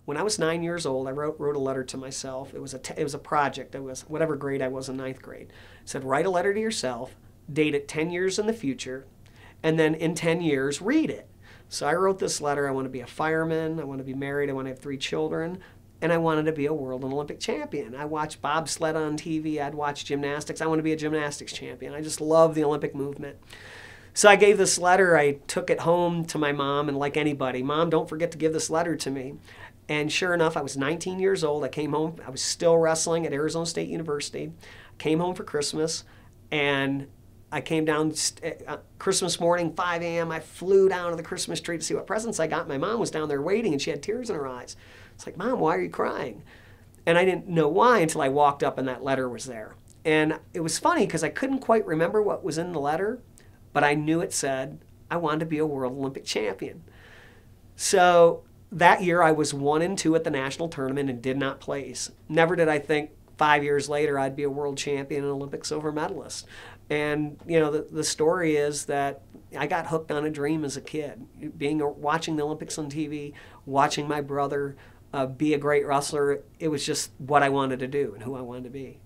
When I was 9 years old, I wrote a letter to myself. It was a project. It was whatever grade I was in ninth grade. It said, write a letter to yourself, date it 10 years in the future, and then in 10 years, read it. So I wrote this letter. I want to be a fireman. I want to be married. I want to have 3 children. And I wanted to be a world and Olympic champion. I watched bobsled on TV. I'd watch gymnastics. I want to be a gymnastics champion. I just love the Olympic movement. So I gave this letter. I took it home to my mom, and like anybody, Mom, don't forget to give this letter to me. And sure enough, I was 19 years old. I came home. I was still wrestling at Arizona State University. I came home for Christmas, and I came down Christmas morning, 5 a.m. I flew down to the Christmas tree to see what presents I got. My mom was down there waiting, and she had tears in her eyes. It's like, Mom, why are you crying? And I didn't know why until I walked up and that letter was there. And it was funny because I couldn't quite remember what was in the letter, but I knew it said, I wanted to be a world Olympic champion. So that year I was 1 and 2 at the national tournament and did not place. Never did I think 5 years later I'd be a world champion and Olympic silver medalist. And you know, the story is that I got hooked on a dream as a kid, watching the Olympics on TV, watching my brother be a great wrestler. It was just what I wanted to do and who I wanted to be.